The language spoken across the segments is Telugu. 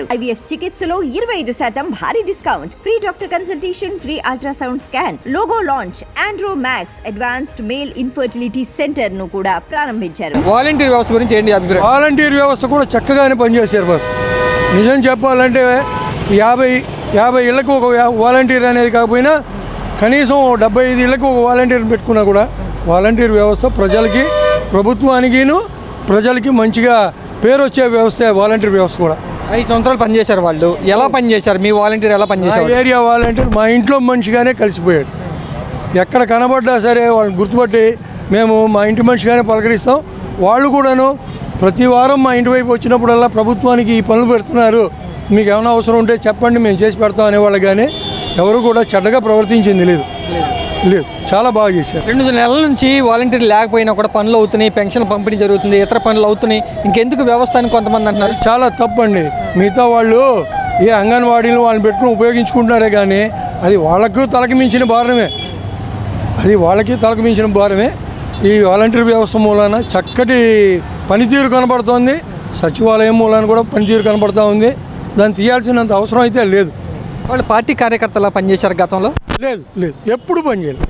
IVF చికిత్సలో 25% భారీ discount, free doctor consultation, free ultrasound scan, logo launch, Andro max advanced male infertility centre ను కూడా ప్రారంభించారు. వాలంటీర్ వ్యవస్థ గురించి ఏంటి అభిప్రాయం? వాలంటీర్ వ్యవస్థ కూడా చక్కగానే పనిచేశారు బస్. నిజం చెప్పాలంటే 50 ఇళ్లకు ఒక వాలంటీర్ అనేది కాకపోయినా కనీసం 75 ఇళ్లకు ఒక వాలంటీర్ పెట్టుకున్నా కూడా వాలంటీర్ వ్యవస్థ ప్రజలకి, ప్రభుత్వానికిను ప్రజలకి మంచిగా పేరు వచ్చే వ్యవస్థ వాలంటీర్ వ్యవస్థ కూడా. 5 సంవత్సరాలు పనిచేశారు వాళ్ళు. ఎలా పనిచేశారు? మీ వాలంటీర్ ఎలా పనిచేశారు? ఏరియా వాలంటీర్ మా ఇంట్లో మనిషిగానే కలిసిపోయాడు. ఎక్కడ కనబడ్డా సరే వాళ్ళని గుర్తుపట్టి మేము మా ఇంటి మనిషిగానే పలకరిస్తాం. వాళ్ళు కూడాను ప్రతి వారం మా ఇంటి వైపు వచ్చినప్పుడల్లా ప్రభుత్వానికి ఈ పనులు పెడుతున్నారు, మీకు ఏమైనా అవసరం ఉంటే చెప్పండి మేము చేసి పెడతాం అనేవాళ్ళు. కానీ ఎవరు కూడా చెడ్డగా ప్రవర్తించింది లేదు. చాలా బాగా చేశారు. 2 నెలల నుంచి వాలంటీర్ లేకపోయినా కూడా పనులు అవుతున్నాయి, పెన్షన్ పంపిణీ జరుగుతుంది, ఇతర పనులు అవుతున్నాయి. ఇంకెందుకు వ్యవస్థ అని కొంతమంది అంటున్నారు. చాలా తప్పండి. మిగతా వాళ్ళు ఏ అంగన్వాడీలు వాళ్ళని పెట్టుకుని ఉపయోగించుకుంటున్నారే కానీ అది వాళ్ళకు తలకి మించిన భారమే. ఈ వాలంటీర్ వ్యవస్థ మూలాన చక్కటి పనితీరు కనబడుతోంది. సచివాలయం మూలాన కూడా పనితీరు కనబడుతూ ఉంది. దాన్ని తీయాల్సినంత అవసరం అయితే లేదు. వాళ్ళు పార్టీ కార్యకర్తలా పనిచేశారు గతంలో? లేదు ఎప్పుడు పనిచేయలేదు.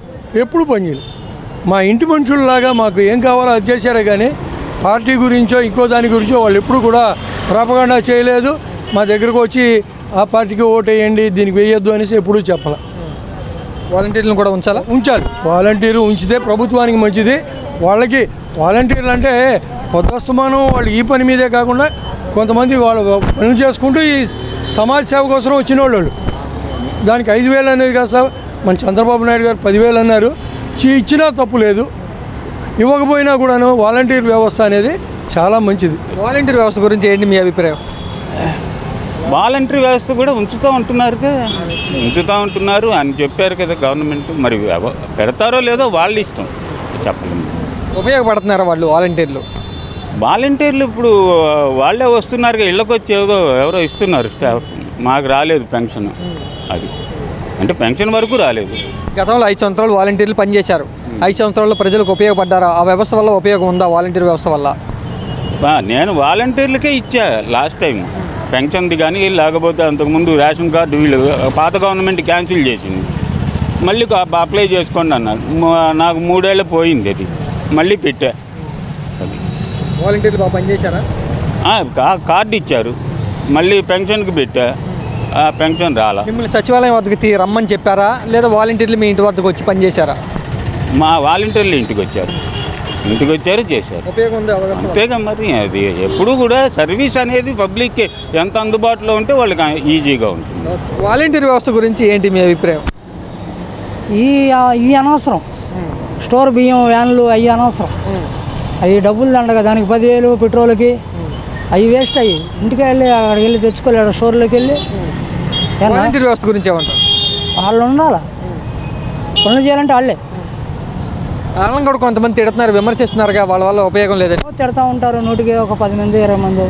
మా ఇంటి మనుషుల్లాగా మాకు ఏం కావాలో అది చేశారే కానీ పార్టీ గురించో ఇంకో దాని గురించో వాళ్ళు ఎప్పుడు కూడా ప్రాపగాండా చేయలేదు. మా దగ్గరకు వచ్చి ఆ పార్టీకి ఓటు వేయండి, దీనికి వేయొద్దు అనేసి ఎప్పుడూ చెప్పాలి. వాలంటీర్లను కూడా ఉంచాలి. వాలంటీరు ఉంచితే ప్రభుత్వానికి మంచిది. వాళ్ళకి వాలంటీర్లు అంటే పొద్దుస్తమానం వాళ్ళు ఈ పని మీదే కాకుండా కొంతమంది వాళ్ళు పనులు చేసుకుంటూ ఈ సమాజ సేవ కోసం వచ్చిన వాళ్ళు. దానికి 5,000 అనేది కాస్త మన చంద్రబాబు నాయుడు గారు 10,000 అన్నారు. ఇచ్చినా తప్పు లేదు, ఇవ్వకపోయినా కూడాను వాలంటీర్ వ్యవస్థ అనేది చాలా మంచిది. వాలంటీర్ వ్యవస్థ గురించి ఏంటి మీ అభిప్రాయం? వాలంటీర్ వ్యవస్థ కూడా ఉంచుతూ ఉంటున్నారు అని చెప్పారు కదా గవర్నమెంట్. మరి పెడతారో లేదో వాళ్ళ ఇష్టం, చెప్పలేము. ఉపయోగపడుతున్నారా వాళ్ళు వాలంటీర్లు? ఇప్పుడు వాళ్ళే వస్తున్నారు, ఇళ్ళకి వచ్చి ఎవరో ఇస్తున్నారు స్టాఫ్. మాకు రాలేదు పెన్షన్. అది అంటే పెన్షన్ వరకు రాలేదు. గతంలో 5 సంవత్సరాలు వాలంటీర్లు పనిచేశారు. 5 సంవత్సరాల్లో ప్రజలకు ఉపయోగపడ్డారా? ఆ వ్యవస్థ వల్ల ఉపయోగం ఉందా? వాలంటీర్ వ్యవస్థ వల్ల నేను వాలంటీర్లకే ఇచ్చా లాస్ట్ టైం పెన్షన్ది. కానీ లేకపోతే అంతకుముందు రేషన్ కార్డు వీళ్ళు పాత గవర్నమెంట్ క్యాన్సిల్ చేసింది. మళ్ళీ అప్లై చేసుకోండి అన్నారు. నాకు 3 ఏళ్ళు పోయింది, అది మళ్ళీ పెట్టా. అది వాలంటీర్లు బాగా పనిచేశారా? కార్డు ఇచ్చారు, మళ్ళీ పెన్షన్కి పెట్టా, ఆ పెన్షన్ రాలా. మిమ్మల్ని సచివాలయం వద్దకు రమ్మని చెప్పారా, లేదా వాలంటీర్లు మీ ఇంటి వద్దకు వచ్చి పనిచేశారా? మా వాలంటీర్లు ఇంటికి వచ్చారు చేశారు. ఉపయోగం ఉంది అంతేగా. మరి అది ఎప్పుడు కూడా సర్వీస్ అనేది పబ్లిక్కి ఎంత అందుబాటులో ఉంటే వాళ్ళకి ఈజీగా ఉంటుంది. వాలంటీర్ వ్యవస్థ గురించి ఏంటి మీ అభిప్రాయం? ఈ అనవసరం. స్టోర్ బియ్యం వ్యాన్లు అవి అనవసరం. అవి డబ్బులు దండగా, దానికి 10,000 పెట్రోల్కి అవి వేస్ట్. అయ్యి ఇంటికి వెళ్ళి అక్కడికి వెళ్ళి తెచ్చుకోలేడు, స్టోర్లోకి వెళ్ళి. వాలంటీర్ వ్యవస్థ గురించి ఏమంటారు? వాళ్ళు ఉండాలా, పనులు చేయాలంటే వాళ్ళే. వాళ్ళని కూడా కొంతమంది తిడుతున్నారు, విమర్శిస్తున్నారుగా, వాళ్ళ వల్ల ఉపయోగం లేదని. తిడతా ఉంటారు. 100కి ఒక 10 మంది 20 మంది.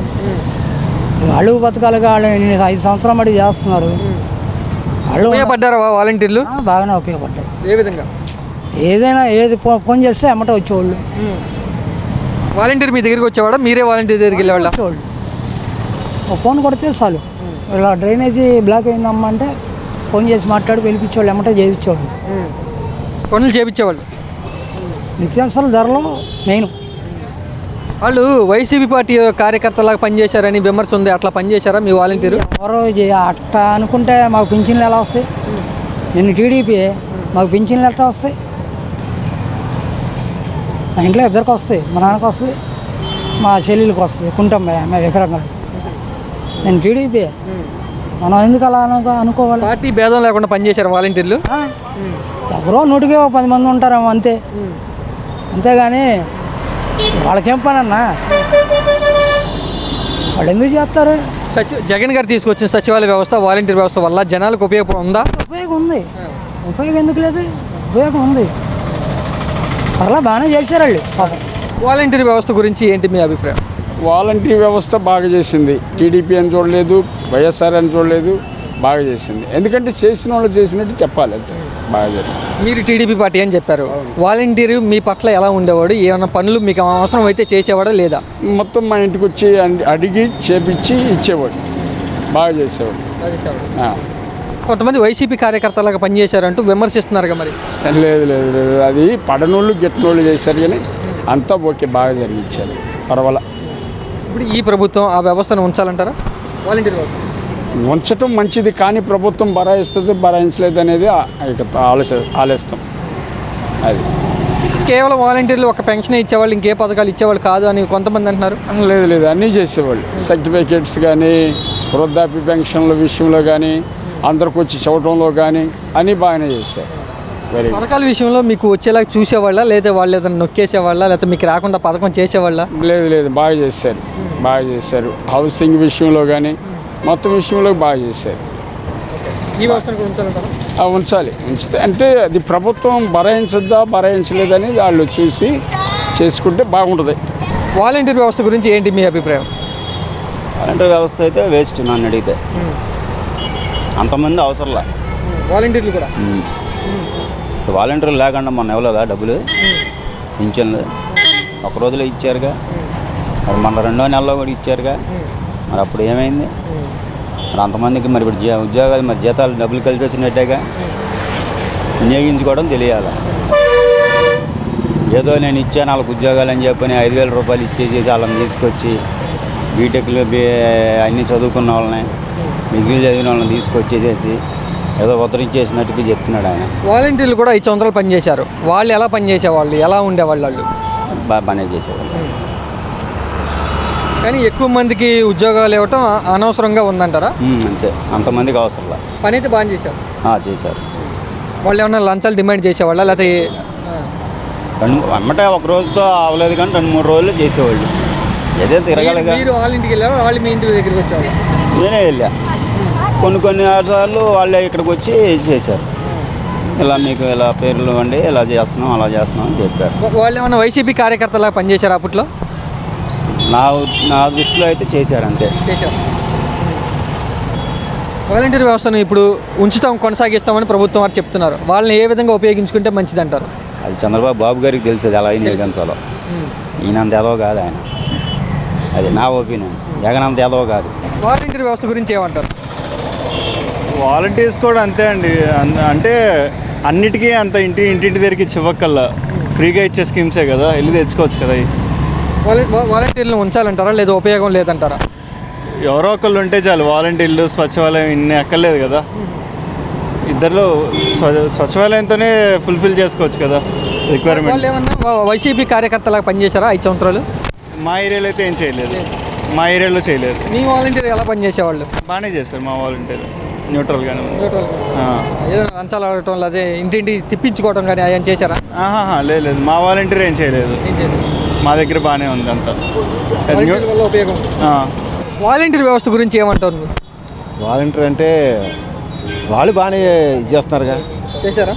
వాళ్ళు బతకాలుగా వాళ్ళు 5 సంవత్సరాలు మటుకు చేస్తున్నారు. వాళ్ళు ఉపయోగపడ్డారా వాలంటీర్లు? బాగానే ఉపయోగపడ్డారు. ఏ విధంగా? ఏదైనా ఫోన్ చేస్తే అమ్మట వచ్చేవాళ్ళు. వాలంటీర్ మీ దగ్గరికి వచ్చేవాడా? మీరే వాలంటీర్ దగ్గరికి వెళ్ళేవాళ్ళ? ఒక ఫోన్ కొడితే చాలు, ఇలా డ్రైనేజీ బ్లాక్ అయిందమ్మా అంటే ఫోన్ చేసి మాట్లాడి పిలిపించేవాళ్ళు, ఎమ్మటే చేయించేవాళ్ళు. పనులు చేయించేవాళ్ళు. నిత్యావసరాల ధరలో మెయిన్. వాళ్ళు వైసీపీ పార్టీ కార్యకర్తలాగా పనిచేశారని విమర్శ ఉంది. అట్లా పనిచేశారా మీ వాలంటీరు? ఎవరో అట్లా అనుకుంటే మాకు పింఛన్లు ఎలా వస్తాయి? నేను టీడీపీ, మాకు పింఛన్లు ఎట్లా వస్తాయి? మా ఇంట్లో ఇద్దరికి వస్తాయి, మా నాన్నకు వస్తుంది, మా చెల్లెళ్ళకి వస్తుంది, కుంటమ్మాయి మా వికరంగా. నేను టీడీపీ, మనం ఎందుకు అలా అనుకోవాలి? పార్టీ భేదం లేకుండా పనిచేశారు వాలంటీర్లు. ఎవరో 100కి 10 మంది ఉంటారేమో అంతే. అంతేగాని వాళ్ళకేం పని అన్నా, వాళ్ళు ఎందుకు చేస్తారు? జగన్ గారు తీసుకొచ్చిన సచివాలయ వ్యవస్థ, వాలంటీర్ వ్యవస్థ వల్ల జనాలకు ఉపయోగం ఉందా? ఉపయోగం ఉంది. ఉపయోగం ఎందుకు లేదు? ఉపయోగం ఉంది. పర్లా బాగానే చేశారు వాళ్ళు పాపం. వాలంటీర్ వ్యవస్థ గురించి ఏంటి మీ అభిప్రాయం? వాలంటీర్ వ్యవస్థ బాగా చేసింది. టీడీపీ అని చూడలేదు, వైఎస్ఆర్ అని చూడలేదు, బాగా చేసింది. ఎందుకంటే చేసిన వాళ్ళు చేసినట్టు చెప్పాలి, అంతే. బాగా జరిగింది. మీరు టీడీపీ పార్టీ అని చెప్పారు. వాలంటీర్ మీ పట్ల ఎలా ఉండేవాడు? ఏమైనా పనులు మీకు అవసరం అయితే చేసేవాడా లేదా? మొత్తం మా ఇంటికి వచ్చి అడిగి చేపించి ఇచ్చేవాడు. బాగా చేసేవాళ్ళు. ఆ. కొంతమంది వైసీపీ కార్యకర్తలాగా పనిచేశారంటూ విమర్శిస్తున్నారుగా మరి. లేదు లేదు లేదు, అది పడనోళ్ళు గిట్టనోళ్ళు చేశారు కానీ అంతా ఓకే, బాగా జరిగించారు, పర్వాలా. ఇప్పుడు ఈ ప్రభుత్వం ఆ వ్యవస్థను ఉంచాలంటారా? వాలంటీర్ వ్యవస్థ ఉంచటం మంచిది, కానీ ప్రభుత్వం బరాయిస్తుంది బరాయించలేదు అనేది ఆలోచిస్తాం. అది కేవలం వాలంటీర్లు ఒక పెన్షన్ ఇచ్చేవాళ్ళు, ఇంకే పథకాలు ఇచ్చేవాళ్ళు కాదు అని కొంతమంది అంటున్నారు. లేదు లేదు, అన్నీ చేసేవాళ్ళు. సర్టిఫికేట్స్ కానీ, వృద్ధాప్య పెన్షన్ల విషయంలో కానీ, అందరికి వచ్చి చూడటంలో కానీ అన్నీ బాగానే చేశారు. Very good. పథకాల విషయంలో మీకు వచ్చేలా చూసేవాళ్ళ, లేదా వాళ్ళు ఏదైనా నొక్కేసేవాళ్ళ, లేకపోతే మీకు రాకుండా పథకం చేసేవాళ్ళ? లేదు లేదు, బాగా చేశారు, బాగా చేశారు. హౌసింగ్ విషయంలో కానీ మొత్తం విషయంలో బాగా చేశారు. ఈ వ్యవస్థను కూడా ఉంచాలంటారా? ఉంచాలి, ఉంచితే అంటే అది ప్రభుత్వం బరాయించద్దా బరాయించలేదని వాళ్ళు చూసి చేసుకుంటే బాగుంటుంది. వాలంటీర్ వ్యవస్థ గురించి ఏంటి మీ అభిప్రాయం? వాలంటీర్ వ్యవస్థ అయితే వేస్ట్ నన్ను అడిగితే. అంతమంది అవసరంలా వాలంటీర్లు కూడా. వాలంటీర్లు లేకుండా మొన్న ఇవ్వలేదా డబ్బులు, పింఛన్లు ఒక రోజులో ఇచ్చారుగా, మరి మొన్న 2వ నెలలో కూడా ఇచ్చారుగా, మరి అప్పుడు ఏమైంది? మరి అంతమందికి మరి ఇప్పుడు ఉద్యోగాలు మరి జీతాలు డబ్బులు కలిసి వచ్చినట్టేగా, వినియోగించుకోవడం తెలియాలి. ఏదో నేను ఇచ్చాను వాళ్ళకి ఉద్యోగాలు అని చెప్పని 5,000 రూపాయలు ఇచ్చేసి వాళ్ళని తీసుకొచ్చి బీటెక్లు అన్నీ చదువుకున్న వాళ్ళని, డిగ్రీలు చదివిన వాళ్ళని తీసుకొచ్చేసేసి ఏదో ఉద్ధరించేసినట్టుగా చెప్తున్నాడు ఆయన. వాలంటీర్లు కూడా 5 సంవత్సరాలు పనిచేశారు. వాళ్ళు ఎలా పనిచేసేవాళ్ళు, ఎలా ఉండేవాళ్ళు? వాళ్ళు బాగానే చేసేవాళ్ళు. కానీ ఎక్కువ మందికి ఉద్యోగాలు ఇవ్వటం అనవసరంగా ఉందంటారా? అంతే, అంతమందికి అవసరంలా. పని అయితే బాగా చేశారు. చేశారు. వాళ్ళు ఏమన్నా లంచాలు డిమాండ్ చేసేవాళ్ళ, లేకపోతే అమ్మటే ఒక రోజుతో అవ్వలేదు కానీ 2-3 రోజులు చేసేవాళ్ళు. ఏదో తిరగలిగా. మీరు వాళ్ళ ఇంటికి వెళ్ళారు, వాళ్ళు మీ ఇంటి దగ్గరికి వచ్చారు? నేనే వెళ్ళా. కొన్ని సార్లు వాళ్ళే ఇక్కడికి వచ్చి చేశారు. ఇలా మీకు ఇలా పేర్లు ఇవ్వండి, ఇలా చేస్తున్నాం అలా చేస్తున్నాం అని చెప్పారు. వాళ్ళు ఏమన్నా వైసీపీ కార్యకర్తలా పనిచేశారు అప్పట్లో? నా దృష్టిలో అయితే చేశారు, అంతే చేశారు. వాలంటీర్ వ్యవస్థను ఇప్పుడు ఉంచుతాం, కొనసాగిస్తామని ప్రభుత్వం వారు చెప్తున్నారు. వాళ్ళని ఏ విధంగా ఉపయోగించుకుంటే మంచిది అంటారు? అది చంద్రబాబు గారికి తెలిసేది ఎలా వినియోగించాలో. ఈయనంత ఏదో కాదు ఆయన, అది నా ఒపీనియన్. జగన్ అంత ఏదో కాదు. వాలంటీర్ వ్యవస్థ గురించి ఏమంటారు? వాలంటీర్స్ కూడా అంతే అండి. అంటే అన్నిటికీ అంత ఇంటింటి దగ్గరికి ఇవ్వకల్లా ఫ్రీగా ఇచ్చే స్కీమ్సే కదా, వెళ్ళి తెచ్చుకోవచ్చు కదా. వాలంటీర్లను ఉంచాలంటారా, లేదా ఉపయోగం లేదంటారా? ఎవరో ఒకళ్ళు ఉంటే చాలు. వాలంటీర్లు, సచివాలయం ఇన్ని అక్కర్లేదు కదా. ఇద్దరిలో సచివాలయంతోనే ఫుల్ఫిల్ చేసుకోవచ్చు కదా రిక్వైర్మెంట్. వాళ్ళు ఏమన్నా వైసీపీ కార్యకర్తలాగా పనిచేశారా 5 సంవత్సరాలు? మా ఏరియాలో అయితే ఏం చేయలేదు. మా ఏరియాలో చేయలేదు. మీ వాలంటీర్ ఎలా పనిచేసేవాళ్ళు? బాగానే చేస్తారు మా వాలంటీర్, న్యూట్రల్గానే. ఏదైనా లంచాలు ఆడటం, అదే ఇంటింటి తిప్పించుకోవడం కానీ అయ్యా చేశారా? లేదు, మా వాలంటీర్ ఏం చేయలేదు. మా దగ్గర బాగానే ఉంది అంతా. వల్ల ఉపయోగం. వాలంటీర్ వ్యవస్థ గురించి ఏమంటారు? వాలంటీర్ అంటే వాళ్ళు బాగానే చేస్తున్నారుగా, చేశారా?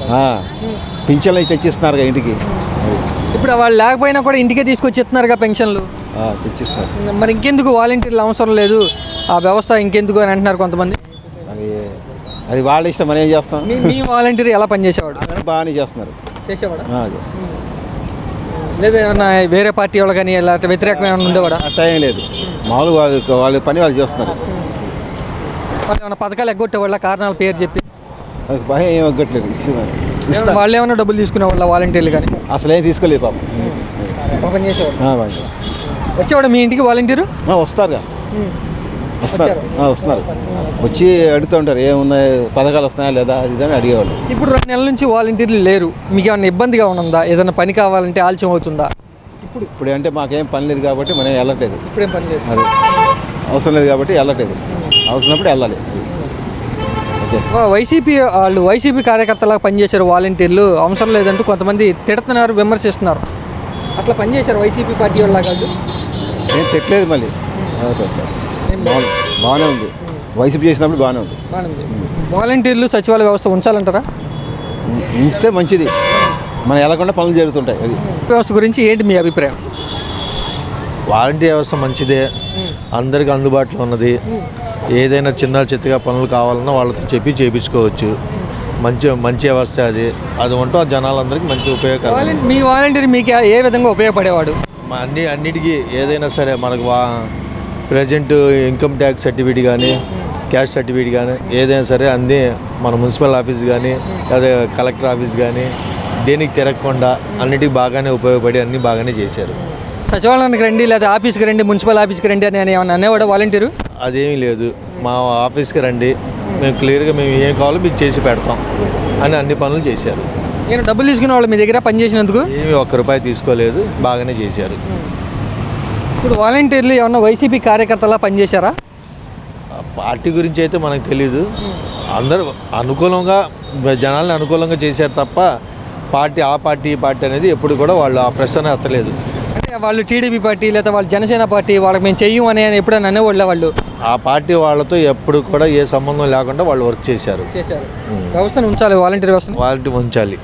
పింఛన్లు అయితే తెచ్చిస్తున్నారుగా ఇంటికి. ఇప్పుడు వాళ్ళు లేకపోయినా కూడా ఇంటికే తీసుకొచ్చి ఇస్తున్నారుగా పెన్షన్లు. తెచ్చిస్తున్నారు. మరి ఇంకెందుకు వాలంటీర్లు అవసరం లేదు, ఆ వ్యవస్థ ఇంకెందుకు అని అంటున్నారు కొంతమంది. అది వాళ్ళ ఇష్టం, మనం ఏం చేస్తాం. మీ వాలంటీర్ ఎలా పనిచేసేవాడు? బాగానే చేస్తున్నారు. చేసేవాడా? లేదా ఏమన్నా వేరే పార్టీ వాళ్ళు కానీ లేకపోతే వ్యతిరేకమైన ఉండేవాడా? టైం లేదు, మామూలుగా వాళ్ళ పని వాళ్ళు చేస్తున్నారు. వాళ్ళు ఏమైనా పథకాలు ఎగ్గొట్టేవాళ్ళ, కారణాల పేరు చెప్పి? భయం ఏం ఎగ్గట్లేదు, ఇస్తున్నారు. వాళ్ళు ఏమైనా డబ్బులు తీసుకునేవాళ్ళ వాలంటీర్లు కానీ? అసలు ఏం తీసుకోలేదు పాపం. పని చేసేవాడు. వచ్చేవాడు మీ ఇంటికి వాలంటీరు? వస్తారుగా, వస్తున్నారు. వచ్చి అడుగుతూ ఉంటారు ఏమున్నాయి, పథకాలు వస్తున్నాయా లేదా అది అని అడిగేవాళ్ళు. ఇప్పుడు 2 నెలల నుంచి వాలంటీర్లు లేరు. మీకు ఏమైనా ఇబ్బందిగా ఉందా? ఏదైనా పని కావాలంటే ఆలస్యం అవుతుందా? ఇప్పుడు అంటే మాకేం పని లేదు కాబట్టి మనం వెళ్ళట్లేదు. ఇప్పుడేం పని లేదు, అది అవసరం లేదు కాబట్టి వెళ్ళట్లేదు. అవసరమైనప్పుడు వెళ్ళాలి. వైసీపీ కార్యకర్తలాగా పనిచేశారు వాలంటీర్లు, అవసరం లేదంటూ కొంతమంది తిడుతున్నారు, విమర్శిస్తున్నారు. అట్లా పనిచేశారు వైసీపీ పార్టీ వాళ్ళ కాదు. ఏం తిట్టలేదు, మళ్ళీ బాగానే ఉంది. వైసీపీ చేసినప్పుడు బాగానే ఉంది. వాలంటీర్లు సచివాలయ వ్యవస్థ ఉంచాలంటారా? ఉంచితే మంచిది, మనం వెళ్ళకుండా పనులు జరుగుతుంటాయి. అది వ్యవస్థ గురించి ఏంటి మీ అభిప్రాయం? వాలంటీర్ వ్యవస్థ మంచిదే, అందరికీ అందుబాటులో ఉన్నది. ఏదైనా చిన్న చిత్తగా పనులు కావాలన్నా వాళ్ళతో చెప్పి చేయించుకోవచ్చు. మంచి వ్యవస్థ అది ఉంటూ జనాలందరికీ మంచి ఉపయోగకరం. మీ వాలంటీర్ మీకు ఏ విధంగా ఉపయోగపడేవాడు? అన్నిటికీ ఏదైనా సరే మనకు ప్రజెంట్ ఇన్కమ్ ట్యాక్స్ సర్టిఫికేట్ కానీ, క్యాస్ట్ సర్టిఫికేట్ కానీ ఏదైనా సరే అన్నీ మన మున్సిపల్ ఆఫీస్ కానీ లేదా కలెక్టర్ ఆఫీస్ కానీ దేనికి తిరగకుండా అన్నిటికీ బాగానే ఉపయోగపడి అన్నీ బాగానే చేశారు. సచివాలయానికి రండి లేదా ఆఫీస్కి రండి, మున్సిపల్ ఆఫీస్కి రండి అని ఏమన్నా అనేవాడు వాలంటీరు? అదేమీ లేదు, మా ఆఫీస్కి రండి, మేము క్లియర్గా మేము ఏం కావాలో మీకు చేసి పెడతాం అని అన్ని పనులు చేశారు. నేను డబ్బులు తీసుకునే వాళ్ళు మీ దగ్గర పనిచేసినందుకు ఏమీ ₹1 తీసుకోలేదు, బాగానే చేశారు. ఇప్పుడు వాలంటీర్లు ఏమన్నా వైసీపీ కార్యకర్తలా పనిచేశారా? ఆ పార్టీ గురించి అయితే మనకు తెలీదు. అందరూ అనుకూలంగా జనాల్ని అనుకూలంగా చేశారు తప్ప ఆ పార్టీ ఈ పార్టీ అనేది ఎప్పుడు కూడా వాళ్ళు ఆ ప్రశ్న ఎత్తలేదు. అంటే వాళ్ళు టీడీపీ పార్టీ లేదా వాళ్ళు జనసేన పార్టీ వాళ్ళకి మేము చెయ్యం అని ఎప్పుడైనా అనేవాళ్ళ వాళ్ళు? ఆ పార్టీ వాళ్ళతో ఎప్పుడు కూడా ఏ సంబంధం లేకుండా వాళ్ళు వర్క్ చేశారు. వ్యవస్థను ఉంచాలి, వాలంటీర్ వ్యవస్థ వాళ్ళని ఉంచాలి.